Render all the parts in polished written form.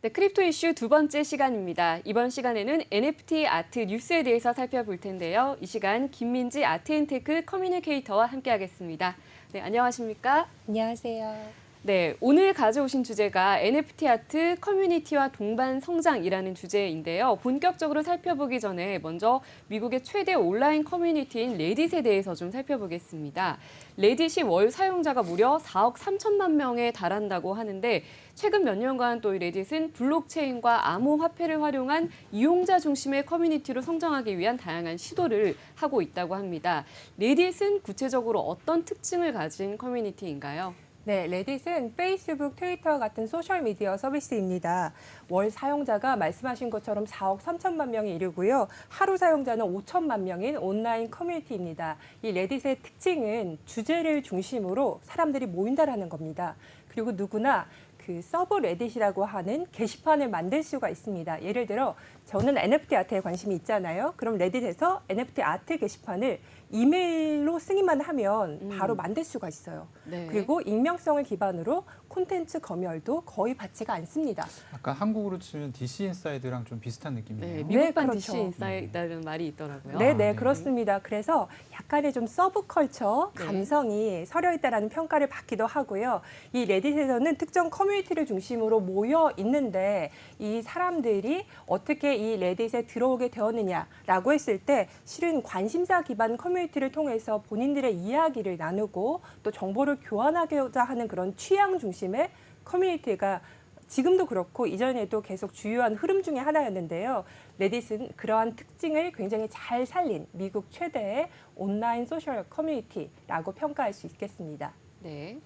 네, 크립토 이슈 두 번째 시간입니다. 이번 시간에는 NFT 아트 뉴스에 대해서 살펴볼 텐데요. 이 시간 김민지 아트앤테크 커뮤니케이터와 함께하겠습니다. 네, 안녕하십니까? 안녕하세요. 네, 오늘 가져오신 주제가 NFT 아트 커뮤니티와 동반 성장이라는 주제인데요. 본격적으로 살펴보기 전에 먼저 미국의 최대 온라인 커뮤니티인 레딧에 대해서 좀 살펴보겠습니다. 레딧이 월 사용자가 무려 4억 3천만 명에 달한다고 하는데 최근 몇 년간 또 이 레딧은 블록체인과 암호화폐를 활용한 이용자 중심의 커뮤니티로 성장하기 위한 다양한 시도를 하고 있다고 합니다. 레딧은 구체적으로 어떤 특징을 가진 커뮤니티인가요? 네, 레딧은 페이스북, 트위터 같은 소셜미디어 서비스입니다. 월 사용자가 말씀하신 것처럼 4억 3천만 명이 이르고요. 하루 사용자는 5천만 명인 온라인 커뮤니티입니다. 이 레딧의 특징은 주제를 중심으로 사람들이 모인다라는 겁니다. 그리고 누구나 그 서브 레딧이라고 하는 게시판을 만들 수가 있습니다. 예를 들어 저는 NFT 아트에 관심이 있잖아요. 그럼 레딧에서 NFT 아트 게시판을 이메일로 승인만 하면 바로 만들 수가 있어요. 네. 그리고 익명성을 기반으로 콘텐츠 검열도 거의 받지가 않습니다. 아까 한국으로 치면 DC 인사이드랑 좀 비슷한 느낌이네요. 네, 미국版그렇죠. DC 인사이드라는 말이 있더라고요. 네, 네. 그렇습니다. 그래서 약간의 좀 서브컬처 네. 감성이 서려 있다라는 평가를 받기도 하고요. 이 레딧에서는 특정 커뮤니티를 중심으로 모여 있는데 이 사람들이 어떻게 이 레딧에 들어오게 되었느냐라고 했을 때 실은 관심사 기반 커뮤니티를 통해서 본인들의 이야기를 나누고 또 정보를 교환하고자 하는 그런 취향 중심의 커뮤니티가 지금도 그렇고 이전에도 계속 주요한 흐름 중에 하나였는데요. 레딧은 그러한 특징을 굉장히 잘 살린 미국 최대의 온라인 소셜 커뮤니티라고 평가할 수 있겠습니다. 네.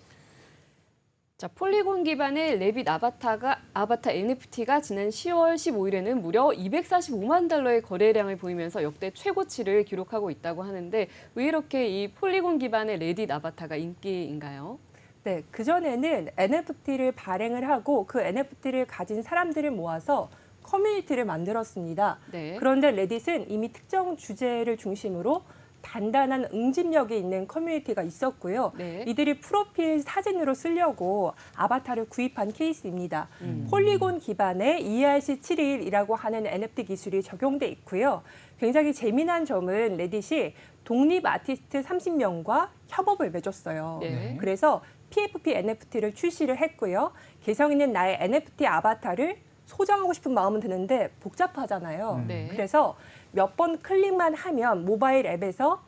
자, 폴리곤 기반의 레빗 아바타 NFT가 지난 10월 15일에는 무려 245만 달러의 거래량을 보이면서 역대 최고치를 기록하고 있다고 하는데 왜 이렇게 이 폴리곤 기반의 레딧 아바타가 인기인가요? 네, 그전에는 NFT를 발행을 하고 그 NFT를 가진 사람들을 모아서 커뮤니티를 만들었습니다. 네. 그런데 레딧은 이미 특정 주제를 중심으로 단단한 응집력이 있는 커뮤니티가 있었고요. 네. 이들이 프로필 사진으로 쓰려고 아바타를 구입한 케이스입니다. 폴리곤 기반의 ERC721이라고 하는 NFT 기술이 적용돼 있고요. 굉장히 재미난 점은 레딧이 독립 아티스트 30명과 협업을 맺었어요. 네. 그래서 PFP NFT를 출시를 했고요. 개성 있는 나의 NFT 아바타를 소장하고 싶은 마음은 드는데 복잡하잖아요. 네. 그래서 몇 번 클릭만 하면 모바일 앱에서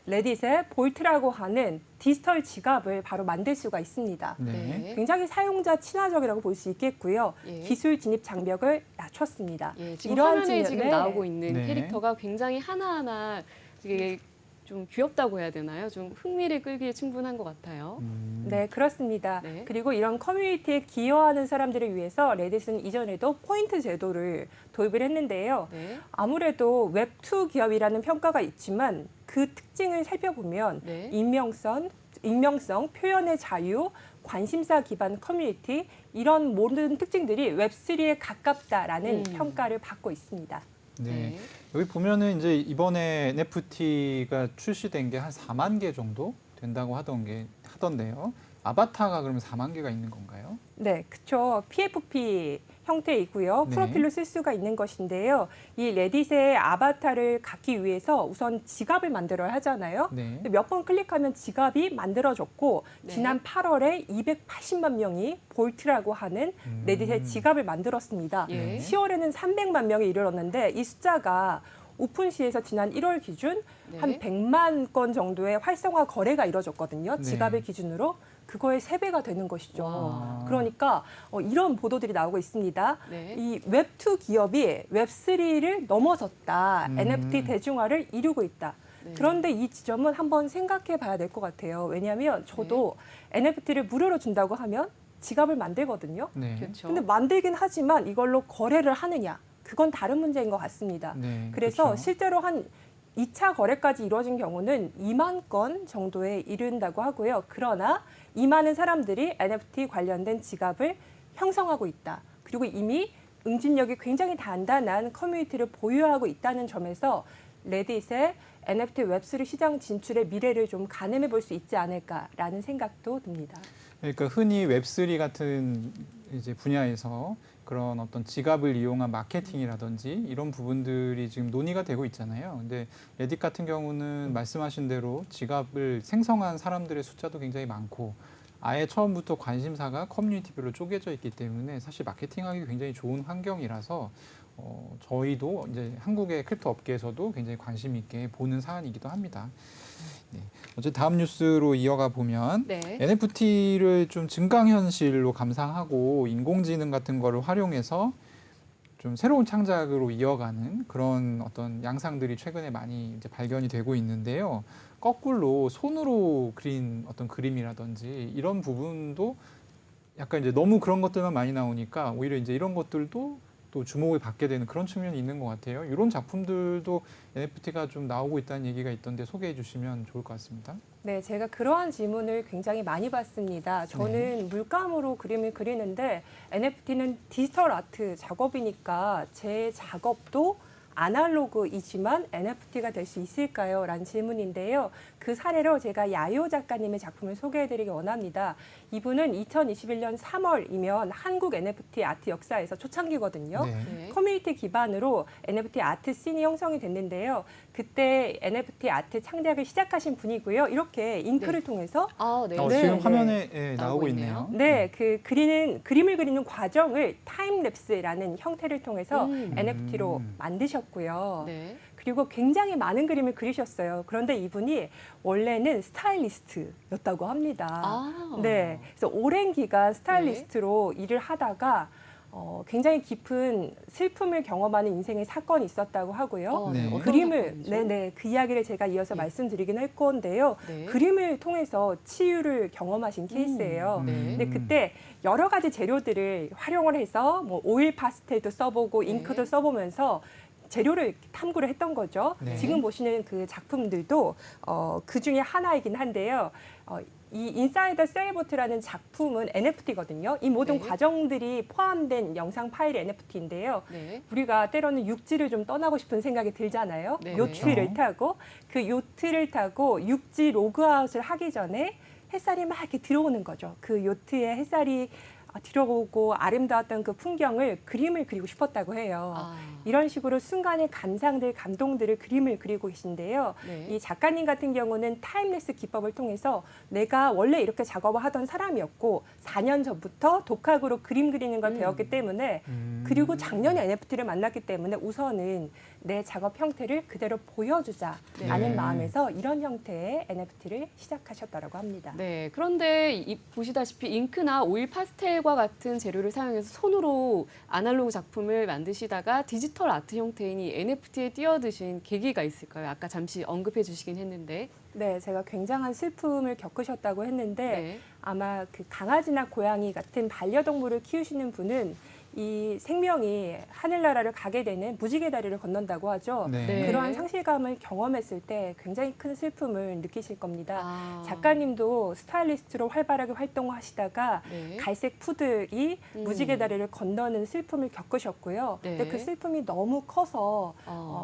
레딧의 볼트라고 하는 디지털 지갑을 바로 만들 수가 있습니다. 네. 굉장히 사용자 친화적이라고 볼 수 있겠고요. 예. 기술 진입 장벽을 낮췄습니다. 예, 지금 이러한 화면에 측면- 지금 네. 나오고 있는 네. 캐릭터가 굉장히 하나하나 이게 좀 귀엽다고 해야 되나요? 좀 흥미를 끌기에 충분한 것 같아요. 네, 그렇습니다. 네. 그리고 이런 커뮤니티에 기여하는 사람들을 위해서 레딧은 이전에도 포인트 제도를 도입을 했는데요. 네. 아무래도 웹2 기업이라는 평가가 있지만 그 특징을 살펴보면 네. 익명성, 표현의 자유, 관심사 기반 커뮤니티 이런 모든 특징들이 웹3에 가깝다라는 평가를 받고 있습니다. 네. 네. 여기 보면은 이제 이번에 NFT가 출시된 게 한 4만 개 정도 된다고 하던데요. 아바타가 그러면 4만 개가 있는 건가요? 네, 그렇죠. PFP 형태이고요. 네. 프로필로 쓸 수가 있는 것인데요. 이 레딧의 아바타를 갖기 위해서 우선 지갑을 만들어야 하잖아요. 네. 몇 번 클릭하면 지갑이 만들어졌고 네. 지난 8월에 280만 명이 볼트라고 하는 레딧의 지갑을 만들었습니다. 예. 10월에는 300만 명이 이르렀는데 이 숫자가 오픈시에서 지난 1월 기준 네. 한 100만 건 정도의 활성화 거래가 이루어졌거든요. 네. 지갑을 기준으로. 그거의 3배가 되는 것이죠. 와. 그러니까 이런 보도들이 나오고 있습니다. 네. 이 웹2 기업이 웹3를 넘어섰다. NFT 대중화를 이루고 있다. 네. 그런데 이 지점은 한번 생각해 봐야 될 것 같아요. 왜냐하면 저도 NFT를 무료로 준다고 하면 지갑을 만들거든요. 네. 그렇죠. 근데 만들긴 하지만 이걸로 거래를 하느냐. 그건 다른 문제인 것 같습니다. 네, 그래서 그렇죠. 실제로 한 2차 거래까지 이루어진 경우는 2만 건 정도에 이른다고 하고요. 그러나 이 많은 사람들이 NFT 관련된 지갑을 형성하고 있다. 그리고 이미 응집력이 굉장히 단단한 커뮤니티를 보유하고 있다는 점에서 레딧의 NFT 웹3 시장 진출의 미래를 좀 가늠해 볼 수 있지 않을까라는 생각도 듭니다. 그러니까 흔히 웹3 같은 이제 분야에서 그런 어떤 지갑을 이용한 마케팅이라든지 이런 부분들이 지금 논의가 되고 있잖아요. 근데 레딧 같은 경우는 말씀하신 대로 지갑을 생성한 사람들의 숫자도 굉장히 많고 아예 처음부터 관심사가 커뮤니티별로 쪼개져 있기 때문에 사실 마케팅하기 굉장히 좋은 환경이라서 저희도 이제 한국의 크립토 업계에서도 굉장히 관심 있게 보는 사안이기도 합니다. 네. 어제 다음 뉴스로 이어가 보면 네. NFT를 좀 증강현실로 감상하고 인공지능 같은 거를 활용해서 좀 새로운 창작으로 이어가는 그런 어떤 양상들이 최근에 많이 이제 발견이 되고 있는데요. 거꾸로 손으로 그린 어떤 그림이라든지 이런 부분도 약간 이제 너무 그런 것들만 많이 나오니까 오히려 이제 이런 것들도 또 주목을 받게 되는 그런 측면이 있는 것 같아요. 이런 작품들도 NFT가 좀 나오고 있다는 얘기가 있던데 소개해 주시면 좋을 것 같습니다. 네, 제가 그러한 질문을 굉장히 많이 받습니다. 저는 물감으로 그림을 그리는데 NFT는 디지털 아트 작업이니까 제 작업도 아날로그이지만 NFT가 될 수 있을까요? 라는 질문인데요. 그 사례로 제가 야요 작가님의 작품을 소개해드리기 원합니다. 이분은 2021년 3월이면 한국 NFT 아트 역사에서 초창기거든요. 네. 네. 커뮤니티 기반으로 NFT 아트 씬이 형성이 됐는데요. 그때 NFT 아트 창작을 시작하신 분이고요. 이렇게 잉크를 통해서 아, 네. 네, 지금 네. 화면에 나오고 나오고 있네요. 있네요. 네, 그 그림을 그리는 과정을 타임랩스라는 형태를 통해서 NFT로 만드셨고요. 네. 그리고 굉장히 많은 그림을 그리셨어요. 그런데 이분이 원래는 스타일리스트였다고 합니다. 아. 네, 그래서 오랜 기간 스타일리스트로 일을 하다가 굉장히 깊은 슬픔을 경험하는 인생의 사건이 있었다고 하고요. 네. 어떤 그림을 사건이죠? 네네 그 이야기를 제가 이어서 예. 말씀드리긴 할 건데요. 네. 그림을 통해서 치유를 경험하신 케이스예요. 네. 근데 그때 여러 가지 재료들을 활용을 해서 뭐 오일 파스텔도 써보고 네. 잉크도 써보면서 재료를 탐구를 했던 거죠. 네. 지금 보시는 그 작품들도 그 중에 하나이긴 한데요. 이 인사이더 세일보트라는 작품은 NFT거든요. 이 모든 네. 과정들이 포함된 영상 파일이 NFT인데요. 네. 우리가 때로는 육지를 좀 떠나고 싶은 생각이 들잖아요. 네. 요트를 그렇죠. 타고 그 요트를 타고 육지 로그아웃을 하기 전에 햇살이 막 이렇게 들어오는 거죠. 그 요트에 햇살이 들어오고 아름다웠던 그 풍경을 그림을 그리고 싶었다고 해요. 아. 이런 식으로 순간의 감상들, 감동들을 그림을 그리고 계신데요. 네. 이 작가님 같은 경우는 타임레스 기법을 통해서 내가 원래 이렇게 작업을 하던 사람이었고 4년 전부터 독학으로 그림 그리는 걸 배웠기 때문에 그리고 작년에 NFT를 만났기 때문에 우선은 내 작업 형태를 그대로 보여주자라는 네. 마음에서 이런 형태의 NFT를 시작하셨다고 합니다. 네, 그런데 보시다시피 잉크나 오일 파스텔과 같은 재료를 사용해서 손으로 아날로그 작품을 만드시다가 디지털 아트 형태인 이 NFT에 뛰어드신 계기가 있을까요? 아까 잠시 언급해 주시긴 했는데. 네, 제가 굉장한 슬픔을 겪으셨다고 했는데 네. 아마 그 강아지나 고양이 같은 반려동물을 키우시는 분은 이 생명이 하늘나라를 가게 되는 무지개 다리를 건넌다고 하죠. 네. 네. 그러한 상실감을 경험했을 때 굉장히 큰 슬픔을 느끼실 겁니다. 아. 작가님도 스타일리스트로 활발하게 활동하시다가 네. 갈색 푸들이 무지개 다리를 건너는 슬픔을 겪으셨고요. 네. 근데 그 슬픔이 너무 커서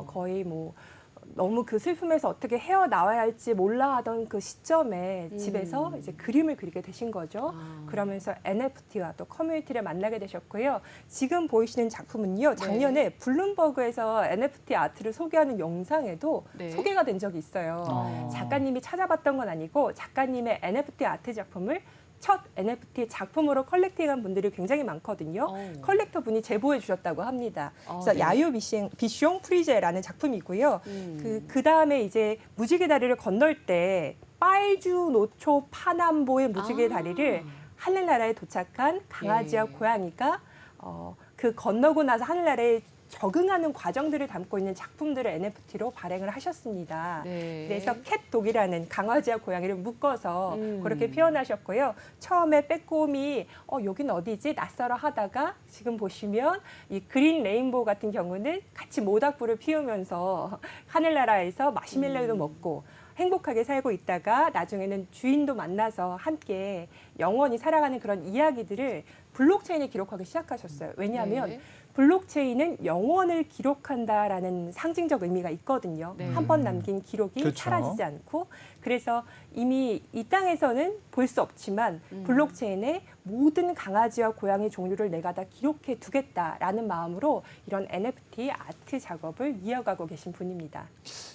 거의 뭐 너무 그 슬픔에서 어떻게 헤어나와야 할지 몰라 하던 그 시점에 집에서 이제 그림을 그리게 되신 거죠. 아. 그러면서 NFT와 또 커뮤니티를 만나게 되셨고요. 지금 보이시는 작품은요. 작년에 블룸버그에서 NFT 아트를 소개하는 영상에도 네. 소개가 된 적이 있어요. 작가님이 찾아봤던 건 아니고 작가님의 NFT 아트 작품을 첫 NFT 작품으로 컬렉팅한 분들이 굉장히 많거든요. 컬렉터 분이 제보해 주셨다고 합니다. 그래서 네. 야요 비숑 프리제라는 작품이고요. 그 다음에 이제 무지개 다리를 건널 때 빨주 노초 파남보의 무지개 다리를 하늘나라에 도착한 강아지와 네. 고양이가 그 건너고 나서 하늘나라에 적응하는 과정들을 담고 있는 작품들을 NFT로 발행을 하셨습니다. 네. 그래서 캣독이라는 강아지와 고양이를 묶어서 그렇게 표현하셨고요. 처음에 빼꼼히 여긴 어디지? 낯설어 하다가 지금 보시면 이 그린 레인보우 같은 경우는 같이 모닥불을 피우면서 하늘나라에서 마시멜로도 먹고 행복하게 살고 있다가 나중에는 주인도 만나서 함께 영원히 살아가는 그런 이야기들을 블록체인에 기록하기 시작하셨어요. 왜냐하면 네. 블록체인은 영원을 기록한다라는 상징적 의미가 있거든요. 네. 한 번 남긴 기록이 그렇죠. 사라지지 않고 그래서 이미 이 땅에서는 볼 수 없지만 블록체인에 모든 강아지와 고양이 종류를 내가 다 기록해 두겠다라는 마음으로 이런 NFT 아트 작업을 이어가고 계신 분입니다.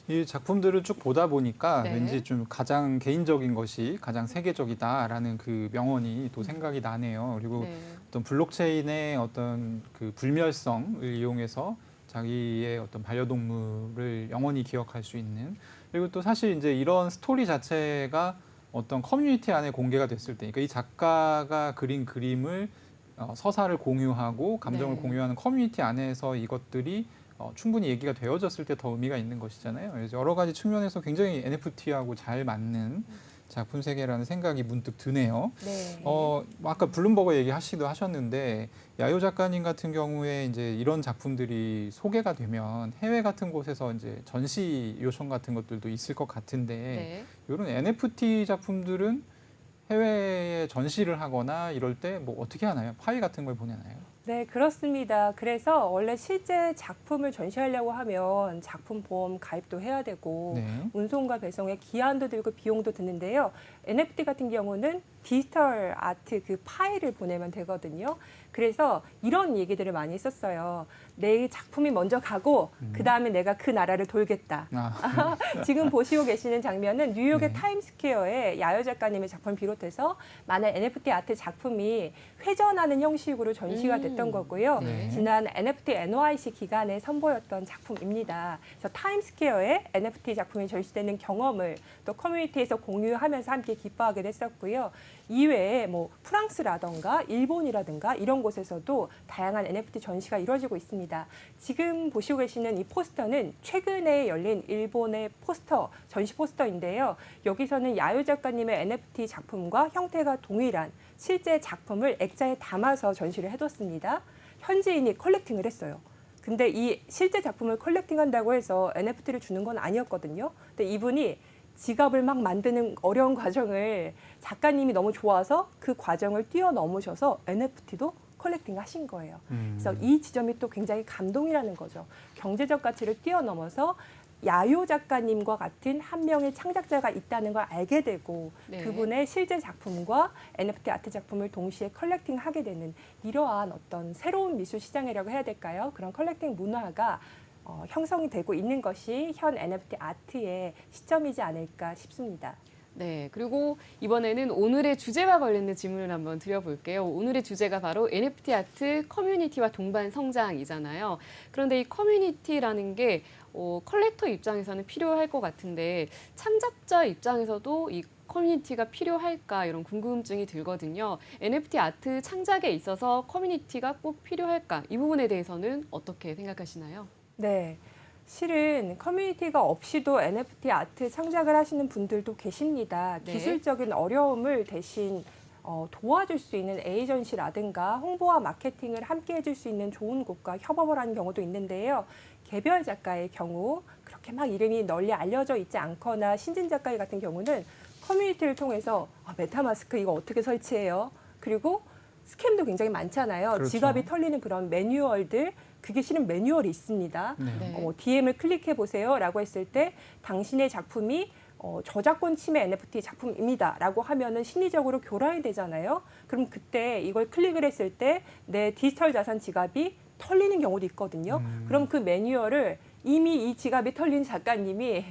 이 작품들을 쭉 보다 보니까 네. 왠지 좀 가장 개인적인 것이 가장 세계적이다라는 그 명언이 또 생각이 나네요. 그리고 네. 어떤 블록체인의 어떤 그 불멸성을 이용해서 자기의 어떤 반려동물을 영원히 기억할 수 있는, 그리고 또 사실 이제 이런 스토리 자체가 어떤 커뮤니티 안에 공개가 됐을 때, 그러니까 이 작가가 그린 그림을 서사를 공유하고 감정을 네. 공유하는 커뮤니티 안에서 이것들이 충분히 얘기가 되어졌을 때 더 의미가 있는 것이잖아요. 그래서 여러 가지 측면에서 굉장히 NFT하고 잘 맞는 작품 세계라는 생각이 문득 드네요. 네. 아까 블룸버그 얘기하시기도 하셨는데 야요 작가님 같은 경우에 이제 이런 작품들이 소개가 되면 해외 같은 곳에서 이제 전시 요청 같은 것들도 있을 것 같은데 네. 이런 NFT 작품들은 해외에 전시를 하거나 이럴 때 뭐 어떻게 하나요? 파일 같은 걸 보내나요? 네, 그렇습니다. 그래서 원래 실제 작품을 전시하려고 하면 작품 보험 가입도 해야 되고 네. 운송과 배송에 기한도 들고 비용도 드는데요. NFT 같은 경우는 디지털 아트 그 파일을 보내면 되거든요. 그래서 이런 얘기들을 많이 했었어요. 내 작품이 먼저 가고 그 다음에 내가 그 나라를 돌겠다. 지금 보시고 계시는 장면은 뉴욕의 네. 타임스퀘어에 야요 작가님의 작품을 비롯해서 많은 NFT 아트 작품이 회전하는 형식으로 전시가 됐던 거고요. 네. 지난 NFT NYC 기간에 선보였던 작품입니다. 그래서 타임스퀘어에 NFT 작품이 전시되는 경험을 또 커뮤니티에서 공유하면서 함께 기뻐하게 됐었고요. 이외에 뭐 프랑스라던가 일본이라든가 이런 곳에서도 다양한 NFT 전시가 이루어지고 있습니다. 지금 보시고 계시는 이 포스터는 최근에 열린 일본의 포스터, 전시 포스터인데요. 여기서는 야요 작가님의 NFT 작품과 형태가 동일한 실제 작품을 액자에 담아서 전시를 해뒀습니다. 현지인이 컬렉팅을 했어요. 근데 이 실제 작품을 컬렉팅한다고 해서 NFT를 주는 건 아니었거든요. 근데 이분이 지갑을 막 만드는 어려운 과정을 작가님이 너무 좋아서 그 과정을 뛰어넘으셔서 NFT도 컬렉팅 하신 거예요. 그래서 이 지점이 또 굉장히 감동이라는 거죠. 경제적 가치를 뛰어넘어서 야요 작가님과 같은 한 명의 창작자가 있다는 걸 알게 되고 네. 그분의 실제 작품과 NFT 아트 작품을 동시에 컬렉팅하게 되는 이러한 어떤 새로운 미술 시장이라고 해야 될까요? 그런 컬렉팅 문화가 형성이 되고 있는 것이 현 NFT 아트의 시점이지 않을까 싶습니다. 네, 그리고 이번에는 오늘의 주제와 관련된 질문을 한번 드려볼게요. 오늘의 주제가 바로 NFT 아트 커뮤니티와 동반 성장이잖아요. 그런데 이 커뮤니티라는 게 컬렉터 입장에서는 필요할 것 같은데 창작자 입장에서도 이 커뮤니티가 필요할까 이런 궁금증이 들거든요. NFT 아트 창작에 있어서 커뮤니티가 꼭 필요할까? 이 부분에 대해서는 어떻게 생각하시나요? 네. 실은 커뮤니티가 없이도 NFT 아트 창작을 하시는 분들도 계십니다. 네. 기술적인 어려움을 대신 도와줄 수 있는 에이전시라든가 홍보와 마케팅을 함께 해줄 수 있는 좋은 곳과 협업을 하는 경우도 있는데요. 개별 작가의 경우 그렇게 막 이름이 널리 알려져 있지 않거나 신진 작가 같은 경우는 커뮤니티를 통해서 메타마스크 이거 어떻게 설치해요? 그리고 스캠도 굉장히 많잖아요. 그렇죠. 지갑이 털리는 그런 매뉴얼들 그게 실은 매뉴얼이 있습니다. 네. DM을 클릭해 보세요라고 했을 때 당신의 작품이 저작권 침해 NFT 작품입니다라고 하면은 심리적으로 교란이 되잖아요. 그럼 그때 이걸 클릭을 했을 때 내 디지털 자산 지갑이 털리는 경우도 있거든요. 그럼 그 매뉴얼을 이미 이 지갑이 털린 작가님이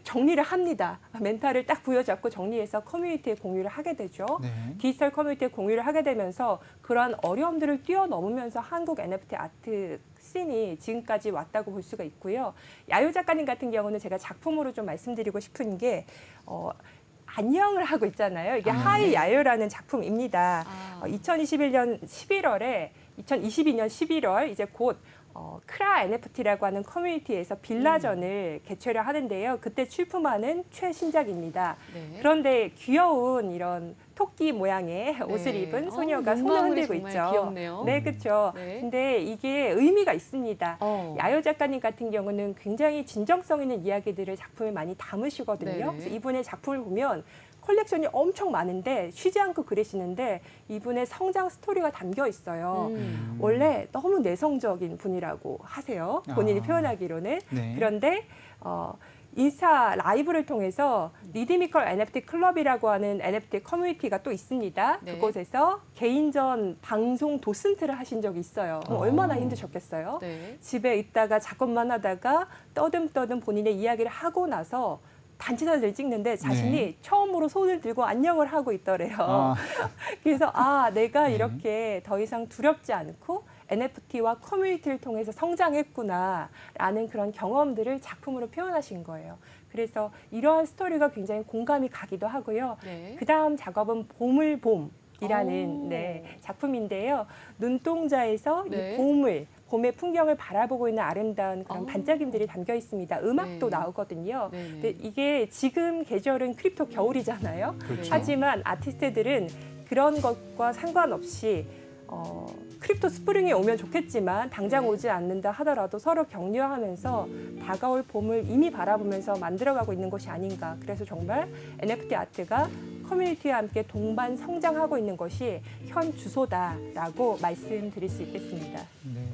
정리를 합니다. 멘탈을 딱 부여잡고 정리해서 커뮤니티에 공유를 하게 되죠. 네. 디지털 커뮤니티에 공유를 하게 되면서 그러한 어려움들을 뛰어넘으면서 한국 NFT 아트 씬이 지금까지 왔다고 볼 수가 있고요. 야요 작가님 같은 경우는 제가 작품으로 좀 말씀드리고 싶은 게 안녕을 하고 있잖아요. 이게 하이 야요라는 작품입니다. 2022년 11월 이제 곧 크라 NFT라고 하는 커뮤니티에서 빌라전을 개최를 하는데요. 그때 출품하는 최신작입니다. 네. 그런데 귀여운 이런 토끼 모양의 옷을 입은 소녀가 손을 흔들고 있죠. 귀엽네요. 네, 그렇죠. 네. 근데 이게 의미가 있습니다. 야요 작가님 같은 경우는 굉장히 진정성 있는 이야기들을 작품에 많이 담으시거든요. 네네. 그래서 이분의 작품을 보면 컬렉션이 엄청 많은데 쉬지 않고 그리시는데 이분의 성장 스토리가 담겨 있어요. 원래 너무 내성적인 분이라고 하세요. 본인이 아. 표현하기로는. 네. 그런데 인스타 라이브를 통해서 리드미컬 NFT 클럽이라고 하는 NFT 커뮤니티가 또 있습니다. 네. 그곳에서 개인전 방송 도슨트를 하신 적이 있어요. 얼마나 힘드셨겠어요? 네. 집에 있다가 작업만 하다가 떠듬떠듬 본인의 이야기를 하고 나서 단체 사진을 찍는데 자신이 네. 처음으로 손을 들고 안녕을 하고 있더래요. 아, 그래서 내가 네. 이렇게 더 이상 두렵지 않고 NFT와 커뮤니티를 통해서 성장했구나라는 그런 경험들을 작품으로 표현하신 거예요. 그래서 이러한 스토리가 굉장히 공감이 가기도 하고요. 네. 그 다음 작업은 보물봄이라는 오. 작품인데요. 눈동자에서 네. 이 봄의 풍경을 바라보고 있는 아름다운 그런 반짝임들이 담겨 있습니다. 음악도 네. 나오거든요. 네네. 근데 이게 지금 계절은 크립토 겨울이잖아요. 그렇죠. 하지만 아티스트들은 그런 것과 상관없이 크립토 스프링이 오면 좋겠지만 당장 네. 오지 않는다 하더라도 서로 격려하면서 다가올 봄을 이미 바라보면서 만들어가고 있는 것이 아닌가. 그래서 정말 NFT 아트가 커뮤니티와 함께 동반 성장하고 있는 것이 현 주소다라고 말씀드릴 수 있겠습니다. 네.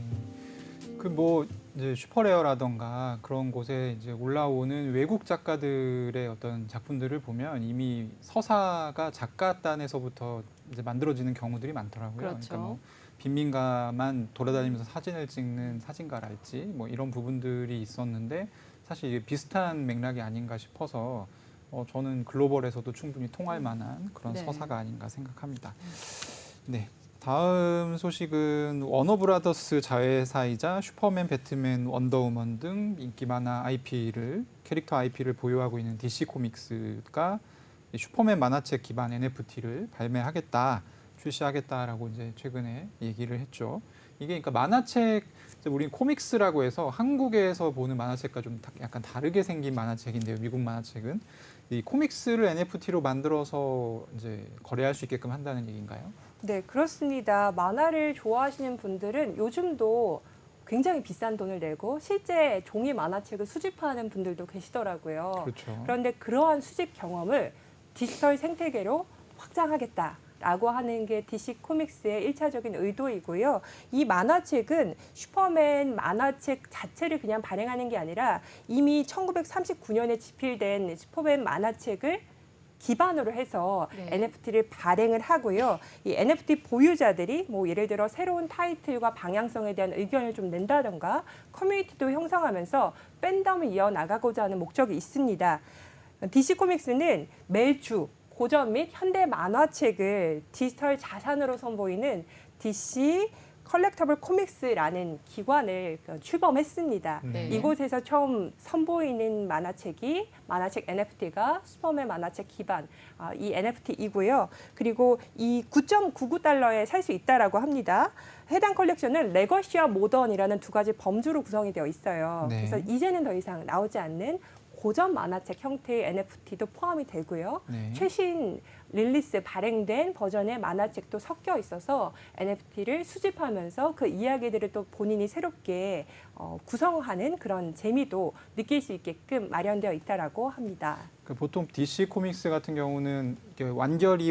그 뭐 이제 슈퍼레어라던가 그런 곳에 이제 올라오는 외국 작가들의 어떤 작품들을 보면 이미 서사가 작가단에서부터 이제 만들어지는 경우들이 많더라고요. 그렇죠. 그러니까 뭐 빈민가만 돌아다니면서 사진을 찍는 사진가랄지 뭐 이런 부분들이 있었는데 사실 이게 비슷한 맥락이 아닌가 싶어서 저는 글로벌에서도 충분히 통할 만한 그런 네. 서사가 아닌가 생각합니다. 네. 다음 소식은 워너브라더스 자회사이자 슈퍼맨, 배트맨, 원더우먼 등 인기 만화 캐릭터 IP를 보유하고 있는 DC 코믹스가 슈퍼맨 만화책 기반 NFT를 출시하겠다라고 이제 최근에 얘기를 했죠. 이게 그러니까 만화책, 우리는 코믹스라고 해서 한국에서 보는 만화책과 좀 약간 다르게 생긴 만화책인데요. 미국 만화책은 이 코믹스를 NFT로 만들어서 이제 거래할 수 있게끔 한다는 얘기인가요? 네, 그렇습니다. 만화를 좋아하시는 분들은 요즘도 굉장히 비싼 돈을 내고 실제 종이 만화책을 수집하는 분들도 계시더라고요. 그렇죠. 그런데 그러한 수집 경험을 디지털 생태계로 확장하겠다라고 하는 게 DC 코믹스의 1차적인 의도이고요. 이 만화책은 슈퍼맨 만화책 자체를 그냥 발행하는 게 아니라 이미 1939년에 집필된 슈퍼맨 만화책을 기반으로 해서 네. NFT를 발행을 하고요. 이 NFT 보유자들이 뭐 예를 들어 새로운 타이틀과 방향성에 대한 의견을 좀 낸다던가 커뮤니티도 형성하면서 팬덤을 이어나가고자 하는 목적이 있습니다. DC 코믹스는 매주 고전 및 현대 만화책을 디지털 자산으로 선보이는 DC 컬렉터블 코믹스라는 기관을 출범했습니다. 네. 이곳에서 처음 선보이는 만화책 NFT가 슈퍼맨 만화책 기반 이 NFT이고요. 그리고 이 9.99달러에 살 수 있다라고 합니다. 해당 컬렉션은 레거시와 모던이라는 두 가지 범주로 구성이 되어 있어요. 네. 그래서 이제는 더 이상 나오지 않는 고전 만화책 형태의 NFT도 포함이 되고요. 네. 최신 릴리스 발행된 버전의 만화책도 섞여 있어서 NFT를 수집하면서 그 이야기들을 또 본인이 새롭게 구성하는 그런 재미도 느낄 수 있게끔 마련되어 있다라고 합니다. 보통 DC 코믹스 같은 경우는 이렇게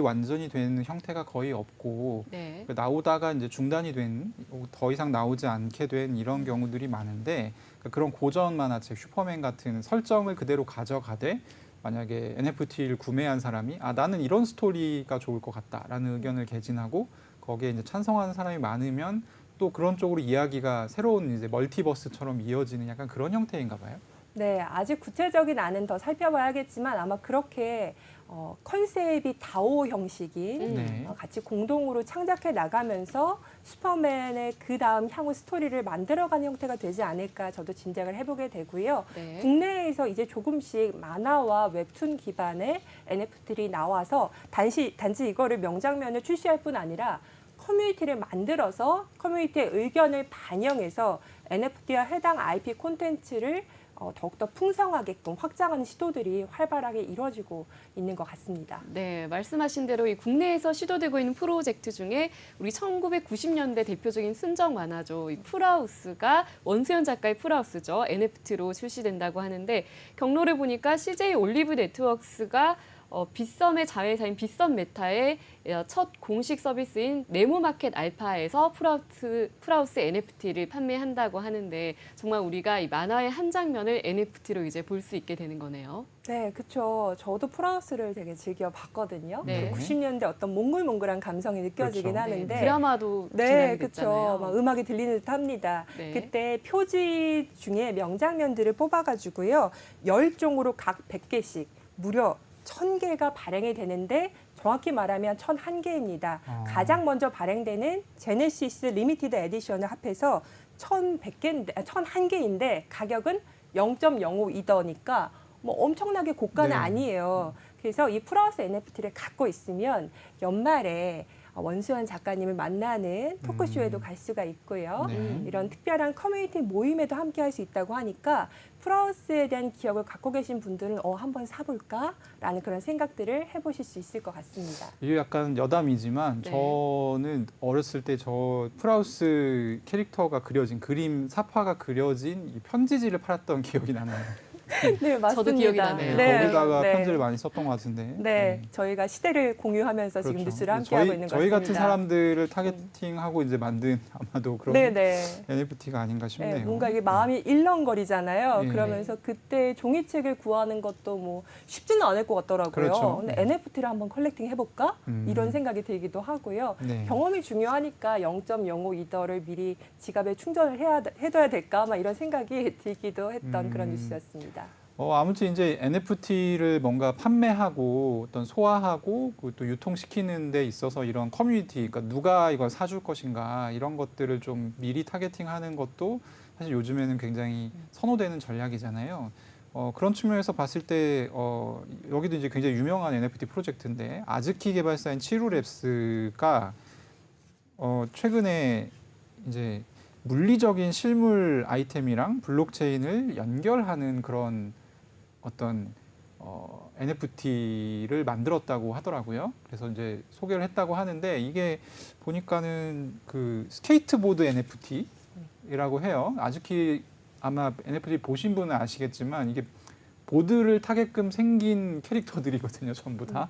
완전히 된 형태가 거의 없고 네. 나오다가 이제 중단이 된, 더 이상 나오지 않게 된 이런 경우들이 많은데 그런 고전 만화책 슈퍼맨 같은 설정을 그대로 가져가되 만약에 NFT를 구매한 사람이 나는 이런 스토리가 좋을 것 같다라는 의견을 개진하고 거기에 이제 찬성하는 사람이 많으면 또 그런 쪽으로 이야기가 새로운 이제 멀티버스처럼 이어지는 약간 그런 형태인가 봐요. 네, 아직 구체적인 안은 더 살펴봐야겠지만 아마 그렇게 컨셉이 다오 형식인 네. 같이 공동으로 창작해 나가면서 슈퍼맨의 그 다음 향후 스토리를 만들어가는 형태가 되지 않을까 저도 짐작을 해보게 되고요. 네. 국내에서 이제 조금씩 만화와 웹툰 기반의 NFT들이 나와서 단지 이거를 명장면을 출시할 뿐 아니라 커뮤니티를 만들어서 커뮤니티의 의견을 반영해서 NFT와 해당 IP 콘텐츠를 더욱더 풍성하게끔 확장하는 시도들이 활발하게 이루어지고 있는 것 같습니다. 네, 말씀하신 대로 이 국내에서 시도되고 있는 프로젝트 중에 우리 1990년대 대표적인 순정 만화죠. 이 풀하우스가 원수연 작가의 풀하우스죠. NFT로 출시된다고 하는데 경로를 보니까 CJ 올리브 네트워크스가 빗썸의 자회사인 빗썸 메타의 첫 공식 서비스인 네모마켓 알파에서 풀하우스 NFT를 판매한다고 하는데 정말 우리가 이 만화의 한 장면을 NFT로 이제 볼 수 있게 되는 거네요. 네, 그렇죠. 저도 풀하우스를 되게 즐겨 봤거든요. 네. 90년대 어떤 몽글몽글한 감성이 느껴지긴 그렇죠. 하는데 네, 드라마도 네, 진행이 그렇죠. 됐잖아요. 막 음악이 들리는 듯 합니다. 네. 그때 표지 중에 명장면들을 뽑아가지고요. 10종으로 각 100개씩 무려 1000개가 발행이 되는데 정확히 말하면 1001개입니다. 가장 먼저 발행되는 제네시스 리미티드 에디션을 합해서 1001개인데 가격은 0.05이더니까 뭐 엄청나게 고가는 네. 아니에요. 그래서 이 풀하우스 NFT를 갖고 있으면 연말에 원수연 작가님을 만나는 토크쇼에도 갈 수가 있고요. 네. 이런 특별한 커뮤니티 모임에도 함께 할 수 있다고 하니까 풀하우스에 대한 기억을 갖고 계신 분들은 한번 사볼까라는 그런 생각들을 해보실 수 있을 것 같습니다. 이게 약간 여담이지만 네. 저는 어렸을 때 저 풀하우스 캐릭터가 그려진 그림 사파가 그려진 이 편지지를 팔았던 기억이 나나요? 네, 맞습니다. 저도 기억이 나네요. 거기다가 네. 편지를 많이 썼던 것 같은데. 네, 저희가 시대를 공유하면서 지금 그렇죠. 뉴스를 함께하고 있는 것 저희 같습니다. 같은 사람들을 타겟팅하고 이제 만든 아마도 그런 네네. NFT가 아닌가 싶네요. 네, 뭔가 이게 마음이 일렁거리잖아요. 네. 그러면서 그때 종이책을 구하는 것도 뭐 쉽지는 않을 것 같더라고요. 그렇죠. 근데 네. NFT를 한번 컬렉팅 해볼까? 이런 생각이 들기도 하고요. 네. 경험이 중요하니까 0.05 이더를 미리 지갑에 충전을 해둬야 될까? 막 이런 생각이 들기도 했던 그런 뉴스였습니다. 아무튼 이제 NFT를 뭔가 판매하고 어떤 소화하고 또 유통시키는 데 있어서 이런 커뮤니티, 그러니까 누가 이걸 사줄 것인가 이런 것들을 좀 미리 타겟팅하는 것도 사실 요즘에는 굉장히 선호되는 전략이잖아요. 그런 측면에서 봤을 때 여기도 이제 굉장히 유명한 NFT 프로젝트인데 아즈키 개발사인 치루랩스가 최근에 이제 물리적인 실물 아이템이랑 블록체인을 연결하는 그런 어떤 NFT를 만들었다고 하더라고요. 그래서 이제 소개를 했다고 하는데 이게 보니까는 그 스케이트보드 NFT라고 해요. 아즈키 아마 NFT 보신 분은 아시겠지만 이게 보드를 타게끔 생긴 캐릭터들이거든요, 전부 다.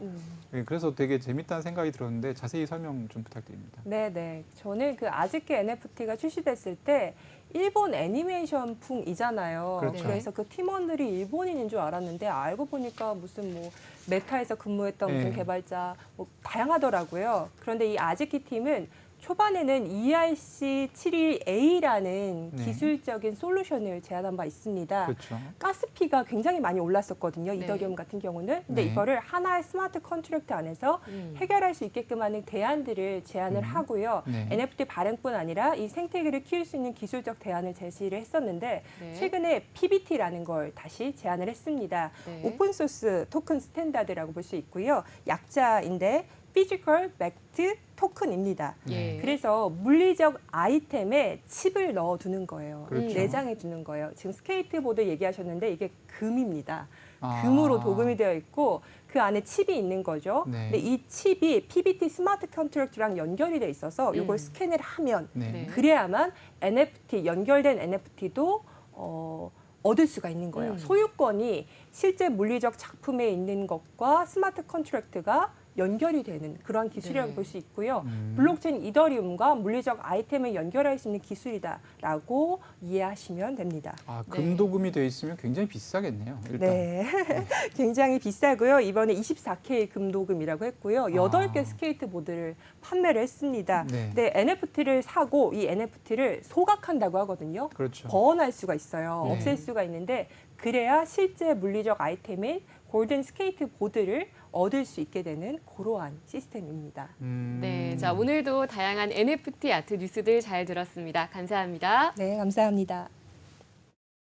네, 그래서 되게 재밌다는 생각이 들었는데 자세히 설명 좀 부탁드립니다. 네네. 저는 그 아즈키 NFT가 출시됐을 때 일본 애니메이션풍이잖아요. 그렇죠. 그래서 그 팀원들이 일본인인 줄 알았는데 알고 보니까 무슨 뭐 메타에서 근무했던 무슨 네. 개발자 뭐 다양하더라고요. 그런데 이 아즈키 팀은 초반에는 ERC71A라는 네. 기술적인 솔루션을 제안한 바 있습니다. 그렇죠. 가스피가 굉장히 많이 올랐었거든요. 네. 이더리움 같은 경우는. 근데 네. 이거를 하나의 스마트 컨트랙트 안에서 해결할 수 있게끔 하는 대안들을 제안을 하고요. 네. NFT 발행뿐 아니라 이 생태계를 키울 수 있는 기술적 대안을 제시를 했었는데 네. 최근에 PBT라는 걸 다시 제안을 했습니다. 네. 오픈소스 토큰 스탠다드라고 볼 수 있고요. 약자인데 피지컬 백트 토큰입니다. 예. 그래서 물리적 아이템에 칩을 넣어두는 거예요. 그렇죠. 내장해 두는 거예요. 지금 스케이트보드 얘기하셨는데 이게 금입니다. 아. 금으로 도금이 되어 있고 그 안에 칩이 있는 거죠. 네. 근데 이 칩이 PBT 스마트 컨트랙트랑 연결이 돼 있어서 이걸 스캔을 하면 네. 네. 그래야만 NFT 연결된 NFT도 얻을 수가 있는 거예요. 소유권이 실제 물리적 작품에 있는 것과 스마트 컨트랙트가 연결이 되는 그러한 기술이라고 네. 볼 수 있고요. 블록체인 이더리움과 물리적 아이템을 연결할 수 있는 기술이다라고 이해하시면 됩니다. 아, 네. 금도금이 돼 있으면 굉장히 비싸겠네요. 일단. 네, 굉장히 비싸고요. 이번에 24K 금도금이라고 했고요. 8개 스케이트보드를 판매를 했습니다. 네. 근데 NFT를 사고 이 NFT를 소각한다고 하거든요. 그렇죠. 버언할 수가 있어요. 네. 없앨 수가 있는데 그래야 실제 물리적 아이템인 골든 스케이트보드를 얻을 수 있게 되는 그러한 시스템입니다. 네, 자 오늘도 다양한 NFT 아트 뉴스들 잘 들었습니다. 감사합니다. 네, 감사합니다.